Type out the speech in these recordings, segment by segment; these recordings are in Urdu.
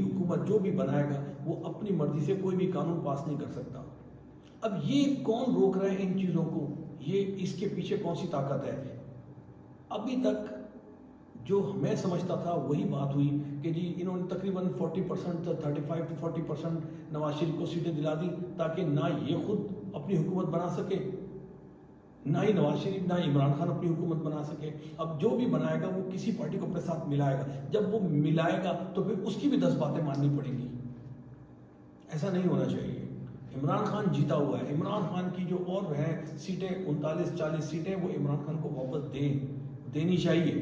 حکومت جو بھی بنائے گا وہ اپنی مرضی سے کوئی بھی قانون پاس نہیں کر سکتا. اب یہ کون روک رہا ہے ان چیزوں کو؟ یہ اس کے پیچھے کون سی طاقت ہے؟ ابھی تک جو میں سمجھتا تھا وہی بات ہوئی کہ جی انہوں نے تقریباً 40% 35 to 40% نواز شریف کو سیٹیں دلا دی تاکہ نہ یہ خود اپنی حکومت بنا سکے، نہ ہی نواز شریف نہ عمران خان اپنی حکومت بنا سکے. اب جو بھی بنائے گا وہ کسی پارٹی کو اپنے ساتھ ملائے گا. جب وہ ملائے گا تو پھر اس کی بھی 10 باتیں ماننی پڑیں گی. ایسا نہیں ہونا چاہیے. عمران خان جیتا ہوا ہے. عمران خان کی جو اور ہیں سیٹیں 39-40 سیٹیں وہ عمران خان کو واپس دینی چاہیے.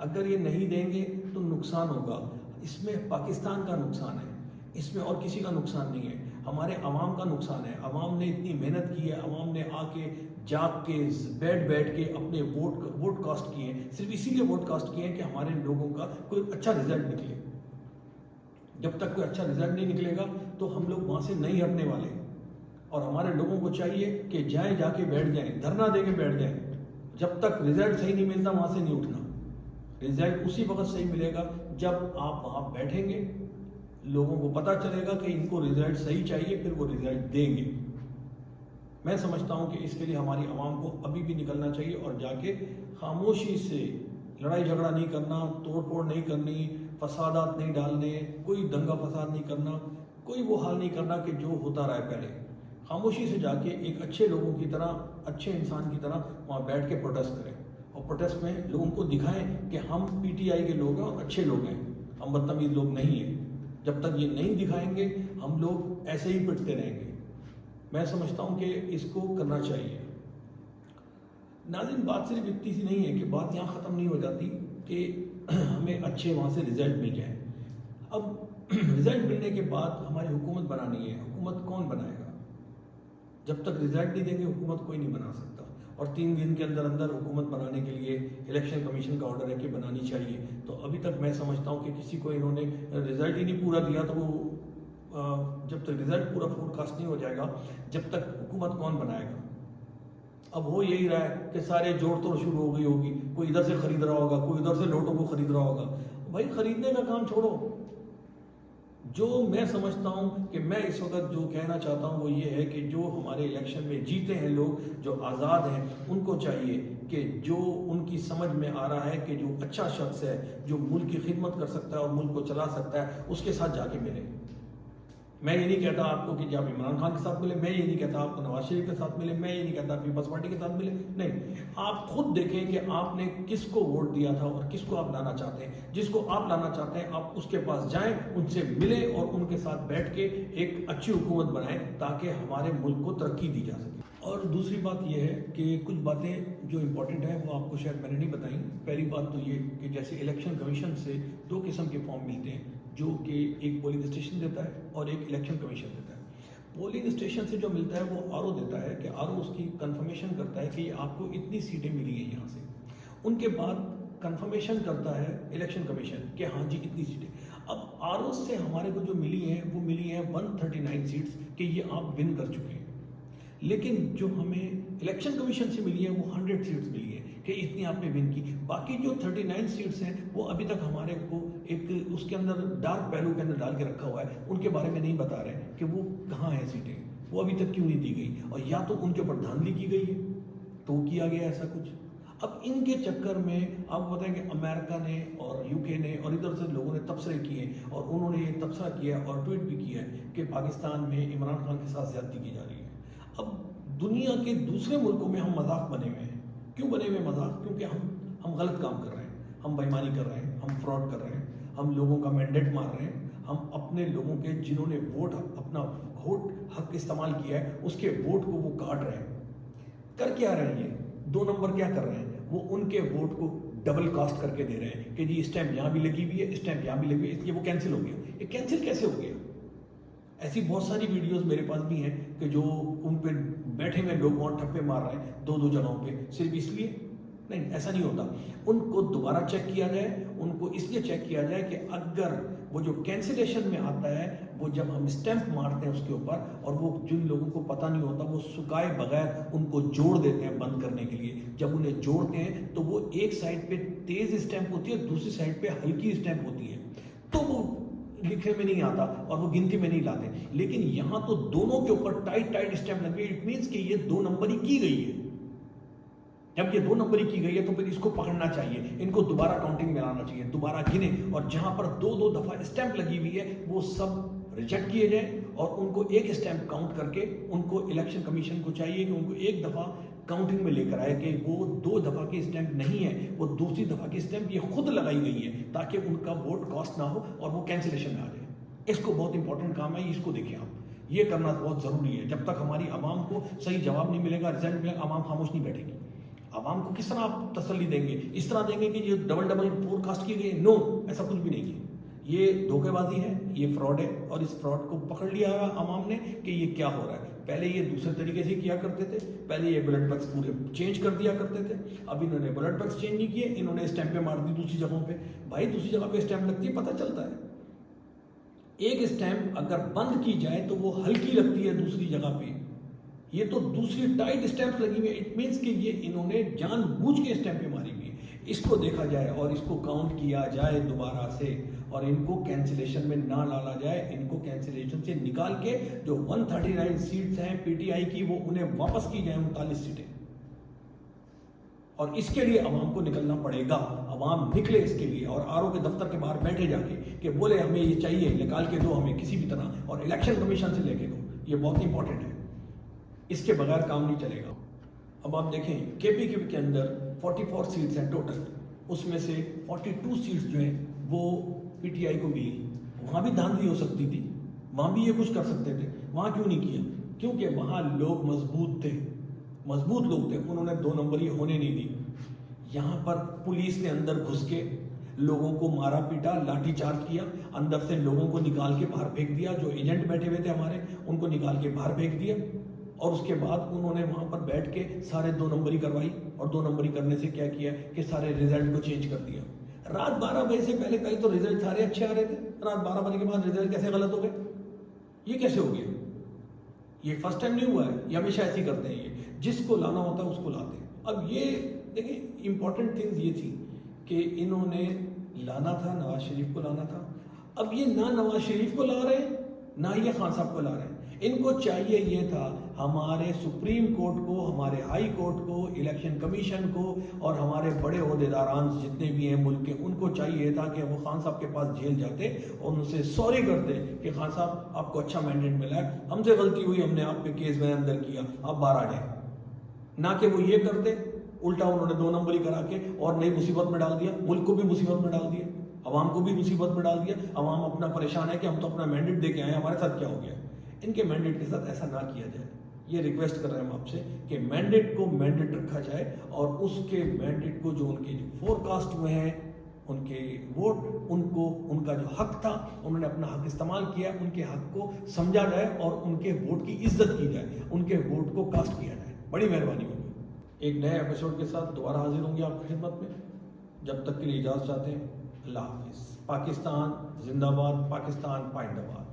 اگر یہ نہیں دیں گے تو نقصان ہوگا. اس میں پاکستان کا نقصان ہے، اس میں اور کسی کا نقصان نہیں ہے. ہمارے عوام کا نقصان ہے. عوام نے اتنی محنت کی ہے، عوام نے آ کے جاگ کے بیٹھ کے اپنے ووٹ کاسٹ کیے ہیں. صرف اسی لیے ووٹ کاسٹ کیے ہیں کہ ہمارے لوگوں کا کوئی اچھا رزلٹ نکلے. جب تک کوئی اچھا رزلٹ نہیں نکلے گا تو ہم لوگ وہاں سے نہیں ہٹنے والے. اور ہمارے لوگوں کو چاہیے کہ جائیں، جا کے بیٹھ جائیں، دھرنا دے کے بیٹھ جائیں. جب تک رزلٹ صحیح نہیں ملتا وہاں سے نہیں اٹھنا. رزلٹ اسی وقت صحیح ملے گا جب آپ وہاں بیٹھیں گے، لوگوں کو پتہ چلے گا کہ ان کو رزلٹ صحیح چاہیے، پھر وہ رزلٹ دیں گے. میں سمجھتا ہوں کہ اس کے لیے ہماری عوام کو ابھی بھی نکلنا چاہیے اور جا کے خاموشی سے لڑائی جھگڑا نہیں کرنا، توڑ پھوڑ نہیں کرنی، فسادات نہیں ڈالنے، کوئی دنگا فساد نہیں کرنا، کوئی وہ حال نہیں کرنا کہ جو ہوتا رہے. پہلے خاموشی سے جا کے ایک اچھے لوگوں کی طرح، اچھے انسان کی طرح وہاں بیٹھ کے پروٹیسٹ کریں. اور پروٹیسٹ میں لوگوں کو دکھائیں کہ ہم پی ٹی آئی کے لوگ ہیں اور اچھے لوگ ہیں، ہم بدتمیز لوگ نہیں ہیں. جب تک یہ نہیں دکھائیں گے ہم لوگ ایسے ہی پٹتے رہیں گے. میں سمجھتا ہوں کہ اس کو کرنا چاہیے. ناظرین، بات صرف اتنی سی نہیں ہے کہ بات یہاں ختم نہیں ہو جاتی کہ ہمیں اچھے وہاں سے رزلٹ مل جائیں. اب رزلٹ ملنے کے بعد ہماری حکومت بنانی ہے. حکومت کون بنائے گا؟ جب تک رزلٹ نہیں دیں گے حکومت کوئی نہیں بنا سکتا. اور 3 دن کے اندر حکومت بنانے کے لیے الیکشن کمیشن کا آرڈر ہے کہ بنانی چاہیے. تو ابھی تک میں سمجھتا ہوں کہ کسی کو انہوں نے رزلٹ ہی نہیں پورا دیا. تو وہ جب تک رزلٹ پورا فوڈ کاسٹ نہیں ہو جائے گا جب تک حکومت کون بنائے گا؟ اب ہو یہی رہا ہے کہ سارے جوڑ توڑ شروع ہو گئی ہوگی. کوئی ادھر سے خرید رہا ہوگا، کوئی ادھر سے لوٹوں کو خرید رہا ہوگا. بھائی خریدنے کا کام چھوڑو. جو میں سمجھتا ہوں کہ میں اس وقت جو کہنا چاہتا ہوں وہ یہ ہے کہ جو ہمارے الیکشن میں جیتے ہیں لوگ، جو آزاد ہیں، ان کو چاہیے کہ جو ان کی سمجھ میں آ رہا ہے کہ جو اچھا شخص ہے، جو ملک کی خدمت کر سکتا ہے اور ملک کو چلا سکتا ہے، اس کے ساتھ جا کے ملے. میں یہ نہیں کہتا آپ کو کہ آپ عمران خان کے ساتھ ملے، میں یہ نہیں کہتا آپ کو نواز شریف کے ساتھ ملے، میں یہ نہیں کہتا پیپلز پارٹی کے ساتھ ملے. نہیں، آپ خود دیکھیں کہ آپ نے کس کو ووٹ دیا تھا اور کس کو آپ لانا چاہتے ہیں. جس کو آپ لانا چاہتے ہیں آپ اس کے پاس جائیں، ان سے ملیں اور ان کے ساتھ بیٹھ کے ایک اچھی حکومت بنائیں تاکہ ہمارے ملک کو ترقی دی جا سکے. اور دوسری بات یہ ہے کہ کچھ باتیں جو امپورٹنٹ ہیں وہ آپ کو شاید میں نے نہیں بتائیں. پہلی بات تو یہ کہ جیسے الیکشن کمیشن سے 2 قسم کے فارم ملتے ہیں، جو کہ ایک پولنگ اسٹیشن دیتا ہے اور ایک الیکشن کمیشن دیتا ہے. پولنگ اسٹیشن سے جو ملتا ہے وہ آر او دیتا ہے کہ آر او اس کی کنفرمیشن کرتا ہے کہ آپ کو اتنی سیٹیں ملی ہیں یہاں سے. ان کے بعد کنفرمیشن کرتا ہے الیکشن کمیشن کہ ہاں جی اتنی سیٹیں. اب آر او سے ہمارے کو جو ملی ہیں وہ ملی ہیں 139 سیٹس کہ یہ آپ ون کر چکے ہیں. لیکن جو ہمیں الیکشن کمیشن سے ملی ہے وہ 100 سیٹس ملی ہے کہ اتنی آپ نے ون کی. باقی جو 39 سیٹس ہیں وہ ابھی تک ہمارے کو ایک اس کے اندر ڈارک پہلو کے اندر ڈال کے رکھا ہوا ہے. ان کے بارے میں نہیں بتا رہے کہ وہ کہاں ہیں سیٹیں، وہ ابھی تک کیوں نہیں دی گئی. اور یا تو ان کے اوپر دھاندلی کی گئی ہے تو کیا گیا ایسا کچھ. اب ان کے چکر میں آپ بتائیں کہ امریکہ نے اور یو کے نے اور ادھر سے لوگوں نے تبصرے کیے اور انہوں نے یہ تبصرہ کیا اور ٹویٹ بھی کیا ہے کہ پاکستان میں عمران خان کے ساتھ زیادتی کی جا رہی ہے. اب دنیا کے دوسرے ملکوں میں ہم مذاق بنے ہوئے ہیں. کیوں بنے ہوئے مذاق؟ کیونکہ ہم غلط کام کر رہے ہیں، ہم بےایمانی کر رہے ہیں، ہم فراڈ کر رہے ہیں، ہم لوگوں کا مینڈیٹ مار رہے ہیں، ہم اپنے لوگوں کے جنہوں نے اپنا ووٹ حق استعمال کیا ہے اس کے ووٹ کو وہ کاٹ رہے ہیں. کر کیا رہے ہیں؟ یہ 2 نمبر کیا کر رہے ہیں؟ وہ ان کے ووٹ کو ڈبل کاسٹ کر کے دے رہے ہیں کہ جی اسٹیمپ یہاں بھی لگی ہوئی ہے، اسٹیمپ یہاں بھی لگی ہوئی ہے، اس لیے وہ کینسل ہو گیا. یہ کینسل کیسے ہو گیا؟ ایسی بہت ساری ویڈیوز میرے پاس بھی ہیں کہ جو ان پہ بیٹھے ہوئے لوگ وہاں ٹھپے مار رہے ہیں 2 جگہوں پہ صرف اس لیے. نہیں، ایسا نہیں ہوتا. ان کو دوبارہ چیک کیا جائے. ان کو اس لیے چیک کیا جائے کہ اگر وہ جو کینسلیشن میں آتا ہے وہ جب ہم اسٹیمپ مارتے ہیں اس کے اوپر اور وہ جن لوگوں کو پتہ نہیں ہوتا وہ سکائے بغیر ان کو جوڑ دیتے ہیں بند کرنے کے لیے. جب انہیں جوڑتے ہیں تو وہ ایک سائڈ پہ تیز اسٹیمپ ہوتی ہے، دوسری سائڈ پہ ہلکی اسٹیمپ ہوتی ہے. تو وہ لکھنے میں نہیں آتا اور وہ گنتی میں نہیں لاتے، لیکن یہاں تو دونوں کے اوپر ٹائٹ اسٹیمپ لگے، اٹ مینس کہ یہ 2 نمبری کی گئی ہے۔ جب یہ 2 نمبری کی گئی ہے تو پھر اس کو پکڑنا چاہیے، ان کو دوبارہ کاؤنٹنگ میں لانا چاہیے، دوبارہ گنے، اور جہاں پر 2 دفعہ اسٹیمپ لگی ہوئی ہے وہ سب ریجیکٹ کیے جائیں، اور ان کو ایک اسٹیمپ کاؤنٹ کر کے ان کو الیکشن کمیشن کو چاہیے کہ ان کو ایک دفعہ کاؤنٹنگ میں لے کر آئے کہ وہ 2 دفعہ کی اسٹیمپ نہیں ہے، وہ دوسری دفعہ کی اسٹیمپ یہ خود لگائی گئی ہے، تاکہ ان کا ووٹ کاسٹ نہ ہو اور وہ کینسلیشن میں آ جائے۔ اس کو بہت امپورٹنٹ کام ہے، اس کو دیکھیں آپ، یہ کرنا بہت ضروری ہے۔ جب تک ہماری عوام کو صحیح جواب نہیں ملے گا، رزلٹ ملے گا، عوام خاموش نہیں بیٹھے گی۔ عوام کو کس طرح آپ تسلی دیں گے؟ اس طرح دیں گے کہ یہ ڈبل فور کاسٹ کی گئی؟ نو، ایسا کچھ بھی نہیں کیا۔ یہ دھوکے بازی ہے، یہ فراڈ ہے، اور اس فراڈ کو پکڑ لیا ہے عوام نے کہ یہ کیا ہو رہا ہے۔ پہلے یہ دوسرے طریقے سے کیا کرتے تھے، پہلے یہ بیلٹ باکس پورے چینج کر دیا کرتے تھے، اب انہوں نے بیلٹ باکس چینج نہیں کیے، انہوں نے اسٹیمپیں مار دی دوسری جگہوں پہ۔ بھائی دوسری جگہ پہ اسٹیمپ لگتی ہے، پتہ چلتا ہے۔ ایک اسٹیمپ اگر بند کی جائے تو وہ ہلکی لگتی ہے دوسری جگہ پہ، یہ تو دوسری ٹائٹ اسٹیمپ لگی ہوئی ہے، اٹ مینس کہ یہ انہوں نے جان بوجھ کے اسٹیمپیں ماری ہوئی ہے۔ اس کو دیکھا جائے اور اس کو کاؤنٹ کیا جائے دوبارہ سے، اور ان کو کینسلیشن میں نہ ڈالا جائے، ان کو کینسلیشن سے نکال کے جو 139 سیٹس ہیں پی ٹی آئی کی وہ انہیں واپس کی جائیں 39 سیٹیں، اور اس کے لیے عوام کو نکلنا پڑے گا۔ عوام نکلے اس کے لیے، اور آر او کے دفتر کے باہر بیٹھے جا کے کہ بولے ہمیں یہ چاہیے، نکال کے دو ہمیں کسی بھی طرح، اور الیکشن کمیشن سے لے کے دو۔ یہ بہت امپورٹنٹ ہے، اس کے بغیر کام نہیں چلے گا۔ اب آپ دیکھیں کے پی کے اندر 44 سیٹس ہیں ٹوٹل، اس میں سے 42 سیٹس جو ہیں وہ پی ٹی آئی کو ملی۔ وہاں بھی دھاندلی ہو سکتی تھی، وہاں بھی یہ کچھ کر سکتے تھے، وہاں کیوں نہیں کیا؟ کیونکہ وہاں لوگ مضبوط تھے، مضبوط لوگ تھے، انہوں نے 2 نمبری ہونے نہیں دی۔ یہاں پر پولیس نے اندر گھس کے لوگوں کو مارا پیٹا، لاٹھی چارج کیا، اندر سے لوگوں کو نکال کے باہر پھینک دیا، جو ایجنٹ بیٹھے ہوئے تھے ہمارے ان کو نکال کے باہر پھینک دیا، اور اس کے بعد انہوں نے وہاں پر بیٹھ کے سارے 2 نمبری کروائی، اور 2 نمبری کرنے سے کیا کیا کہ سارے رزلٹ کو چینج کر دیا۔ رات 12 بجے سے پہلے تو رزلٹ سارے اچھے آ رہے تھے، رات 12 بجے کے بعد رزلٹ کیسے غلط ہو گئے؟ یہ کیسے ہو گیا؟ یہ فرسٹ ٹائم نہیں ہوا ہے، یہ ہمیشہ ایسے ہی کرتے ہیں، یہ جس کو لانا ہوتا ہے اس کو لاتے ہیں۔ اب یہ دیکھیں امپورٹنٹ تھنگز یہ تھی کہ انہوں نے لانا تھا، نواز شریف کو لانا تھا۔ اب یہ نہ نواز شریف کو لا رہے ہیں، نہ یہ خان صاحب کو لا رہے ہیں۔ ان کو چاہیے یہ تھا ہمارے سپریم کورٹ کو، ہمارے ہائی کورٹ کو، الیکشن کمیشن کو، اور ہمارے بڑے عہدیداران جتنے بھی ہیں ملک کے، ان کو چاہیے تھا کہ وہ خان صاحب کے پاس جیل جاتے اور ان سے سوری کرتے کہ خان صاحب آپ کو اچھا مینڈیٹ ملا ہے، ہم سے غلطی ہوئی، ہم نے آپ پہ کیس میں اندر کیا، آپ باہر آ جائیں۔ نہ کہ وہ یہ کرتے، الٹا انہوں نے 2 نمبری کرا کے اور نئی مصیبت میں ڈال دیا، ملک کو بھی مصیبت میں ڈال دیا، عوام کو بھی مصیبت میں ڈال دیا۔ عوام اپنا پریشان ہے کہ ہم تو اپنا مینڈیٹ دے کے آئے ہیں، ہمارے ساتھ کیا ہو گیا؟ ان کے مینڈیٹ کے ساتھ ایسا نہ کیا جائے، یہ ریکویسٹ کر رہے ہیں ہم آپ سے کہ مینڈیٹ کو مینڈیٹ رکھا جائے، اور اس کے مینڈیٹ کو جو ان کے جو فور کاسٹ ہوئے ہیں ان کے ووٹ، ان کو ان کا جو حق تھا انہوں نے اپنا حق استعمال کیا، ان کے حق کو سمجھا جائے اور ان کے ووٹ کی عزت کی جائے، ان کے ووٹ کو کاسٹ کیا جائے۔ بڑی مہربانی ہوگی۔ ایک نئے ایپیسوڈ کے ساتھ دوبارہ حاضر ہوں گے آپ کی خدمت میں، جب تک کے لیے اجازت چاہتے ہیں، اللہ حافظ۔ پاکستان زندہ باد، پاکستان پائندہ باد۔